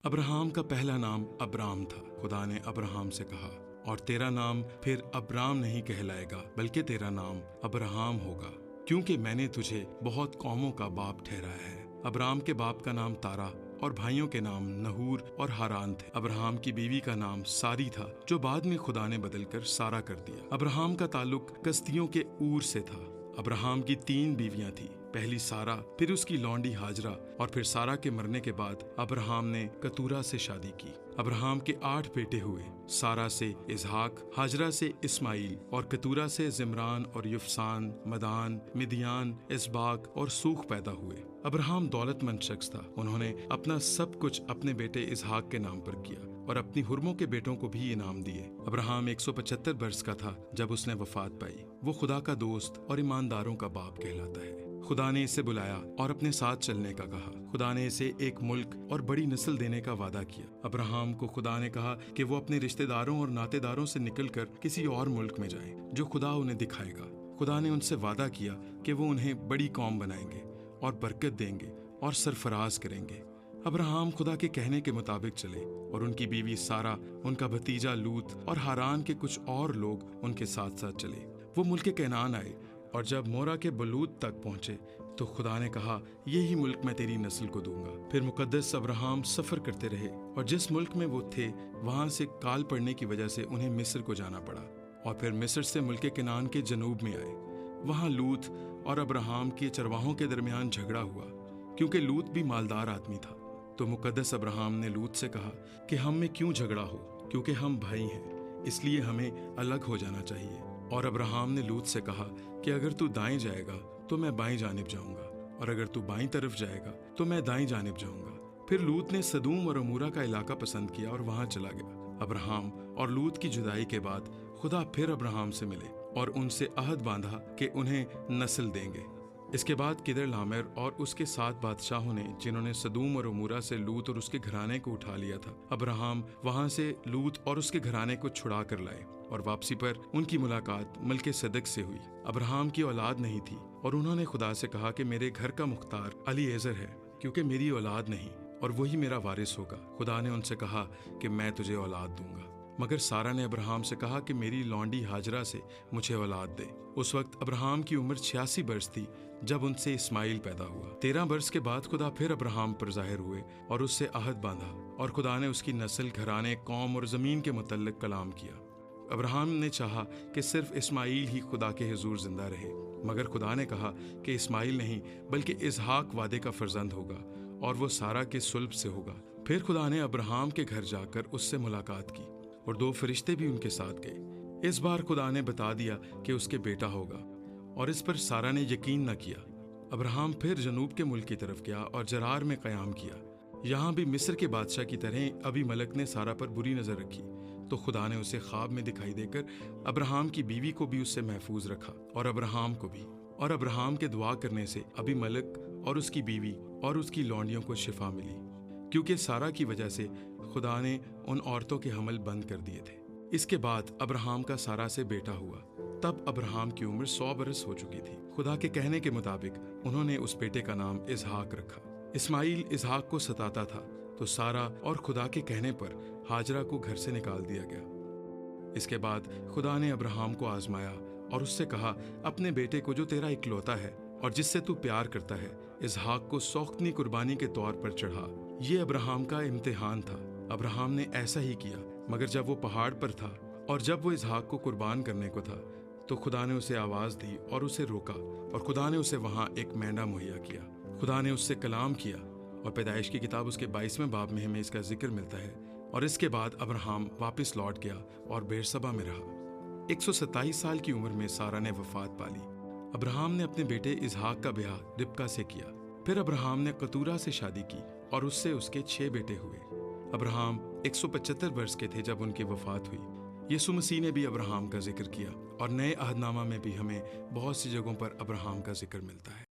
Abraham کا پہلا نام ابرام تھا۔ خدا نے ابراہم سے کہا، اور تیرا نام پھر ابرام نہیں کہلائے گا بلکہ تیرا نام ابراہم ہوگا، کیونکہ میں نے تجھے بہت قوموں کا باپ ٹھہرایا ہے۔ ابرام کے باپ کا نام تارا اور بھائیوں کے نام نہور اور ہاران تھے۔ ابراہم کی بیوی کا نام ساری تھا، جو بعد میں خدا نے بدل کر سارا کر دیا۔ ابراہم کا تعلق کسدیوں کے اور سے تھا۔ ابراہم کی 3 بیویاں تھیں، پہلی سارا، پھر اس کی لونڈی ہاجرہ، اور پھر سارا کے مرنے کے بعد ابراہم نے کتورہ سے شادی کی۔ ابراہم کے 8 بیٹے ہوئے، سارا سے اسحاق، ہاجرہ سے اسماعیل، اور کتورہ سے زمران اور یفسان، مدان، مدیان، اسباق اور سوخ پیدا ہوئے۔ ابراہم دولت مند شخص تھا۔ انہوں نے اپنا سب کچھ اپنے بیٹے اسحاق کے نام پر کیا اور اپنی حرموں کے بیٹوں کو بھی انعام دیے۔ ابراہم 175 برس کا تھا جب اس نے وفات پائی۔ وہ خدا کا دوست اور ایمانداروں کا باپ کہلاتا ہے۔ خدا نے اسے بلایا اور اپنے ساتھ چلنے کا کہا۔ خدا نے اسے ایک ملک اور بڑی نسل دینے کا وعدہ کیا۔ ابراہم کو خدا نے کہا کہ وہ اپنے رشتہ داروں اور ناطے داروں سے نکل کر کسی اور ملک میں جائیں جو خدا انہیں دکھائے گا۔ خدا نے ان سے وعدہ کیا کہ وہ انہیں بڑی قوم بنائیں گے اور برکت دیں گے اور سرفراز کریں گے۔ ابراہم خدا کے کہنے کے مطابق چلے، اور ان کی بیوی سارا، ان کا بھتیجا لوط اور ہاران کے کچھ اور لوگ ان کے ساتھ ساتھ چلے۔ وہ ملک کنعان آئے، اور جب مورا کے بلوت تک پہنچے تو خدا نے کہا، یہی ملک میں تیری نسل کو دوں گا۔ پھر مقدس ابراہم سفر کرتے رہے، اور جس ملک میں وہ تھے وہاں سے کال پڑنے کی وجہ سے انہیں مصر کو جانا پڑا، اور پھر مصر سے ملک کنعان کے جنوب میں آئے۔ وہاں لوط اور ابراہم کے چرواہوں کے درمیان جھگڑا ہوا، کیونکہ لوط بھی مالدار آدمی تھا۔ تو مقدس ابراہم نے لوط سے کہا کہ ہم میں کیوں جھگڑا ہو، کیونکہ ہم بھائی ہیں، اس لیے ہمیں الگ ہو جانا چاہیے۔ اور ابراہم نے لوط سے کہا کہ اگر تو دائیں جائے گا تو میں بائیں جانب جاؤں گا، اور اگر تو بائیں طرف جائے گا تو میں دائیں جانب جاؤں گا۔ پھر لوط نے سدوم اور عمورہ کا علاقہ پسند کیا اور وہاں چلا گیا۔ ابراہم اور لوط کی جدائی کے بعد خدا پھر ابراہم سے ملے اور ان سے عہد باندھا کہ انہیں نسل دیں گے۔ اس کے بعد کدر لامر اور اس کے 7 بادشاہوں نے، جنہوں نے سدوم اور عمورہ سے لوط اور اس کے گھرانے کو اٹھا لیا تھا، ابراہم وہاں سے لوط اور اس کے گھرانے کو چھڑا کر لائے، اور واپسی پر ان کی ملاقات ملک صدق سے ہوئی۔ ابراہم کی اولاد نہیں تھی، اور انہوں نے خدا سے کہا کہ میرے گھر کا مختار علی ایزر ہے، کیونکہ میری اولاد نہیں، اور وہی میرا وارث ہوگا۔ خدا نے ان سے کہا کہ میں تجھے اولاد دوں گا۔ مگر سارا نے ابراہم سے کہا کہ میری لونڈی ہاجرہ سے مجھے اولاد دے۔ اس وقت ابراہم کی عمر 86 برس تھی جب ان سے اسماعیل پیدا ہوا۔ 13 برس کے بعد خدا پھر ابراہم پر ظاہر ہوئے اور اس سے عہد باندھا، اور خدا نے اس کی نسل، گھرانے، قوم اور زمین کے متعلق کلام کیا۔ ابراہم نے چاہا کہ صرف اسماعیل ہی خدا کے حضور زندہ رہے، مگر خدا نے کہا کہ اسماعیل نہیں بلکہ اسحاق وعدے کا فرزند ہوگا، اور وہ سارا کے صلب سے ہوگا۔ پھر خدا نے ابراہم کے گھر جا کر اس سے ملاقات کی، اور 2 فرشتے بھی ان کے ساتھ گئے۔ اس بار خدا نے بتا دیا کہ اس کے بیٹا ہوگا، اور اس پر سارا نے یقین نہ کیا۔ ابراہم پھر جنوب کے ملک کی طرف گیا اور جرار میں قیام کیا۔ یہاں بھی مصر کے بادشاہ کی طرح ابھی ملک نے سارا پر بری نظر رکھی، تو خدا نے اسے خواب میں دکھائی دے کر ابراہم کی بیوی کو بھی اس سے محفوظ رکھا، اور ابراہم کو بھی۔ اور ابراہم کے دعا کرنے سے ابھی ملک اور اس کی بیوی اور اس کی لونڈیوں کو شفا ملی، کیونکہ سارا کی وجہ سے خدا نے ان عورتوں کے حمل بند کر دیے تھے۔ اس کے بعد ابراہم کا سارا سے بیٹا ہوا۔ تب ابراہم کی عمر 100 برس ہو چکی تھی۔ خدا کے کہنے کے مطابق انہوں نے اس بیٹے کا نام اسحاق رکھا۔ اسماعیل اسحاق کو ستاتا تھا، تو سارا اور خدا کے کہنے پر ہاجرہ کو گھر سے نکال دیا گیا۔ اس کے بعد خدا نے ابراہم کو آزمایا اور اس سے کہا، اپنے بیٹے کو جو تیرا اکلوتا ہے اور جس سے تو پیار کرتا ہے، اسحاق کو سوختنی قربانی کے طور پر چڑھا۔ یہ ابراہم کا امتحان تھا۔ ابراہم نے ایسا ہی کیا، مگر جب وہ پہاڑ پر تھا اور جب وہ اسحاق کو قربان کرنے کو تھا، تو خدا نے اسے آواز دی اور اسے روکا، اور خدا نے اسے وہاں ایک مینڈا مہیا کیا۔ خدا نے اس سے کلام کیا، اور پیدائش کی کتاب اس کے 22ویں باب میں ہمیں اس کا ذکر ملتا ہے۔ اور اس کے بعد ابراہم واپس لوٹ گیا اور بیرشبہ میں رہا۔ 127 سال کی عمر میں سارا نے وفات پالی۔ ابراہم نے اپنے بیٹے اسحاق کا بیاہ ربکا سے کیا۔ پھر ابراہم نے کتورہ سے شادی کی، اور اس سے اس کے 6 بیٹے ہوئے۔ ابراہم 175 برس کے تھے جب ان کی وفات ہوئی۔ یسوع مسیح نے بھی ابراہم کا ذکر کیا، اور نئے عہد نامہ میں بھی ہمیں بہت سی جگہوں پر ابراہم کا ذکر ملتا ہے۔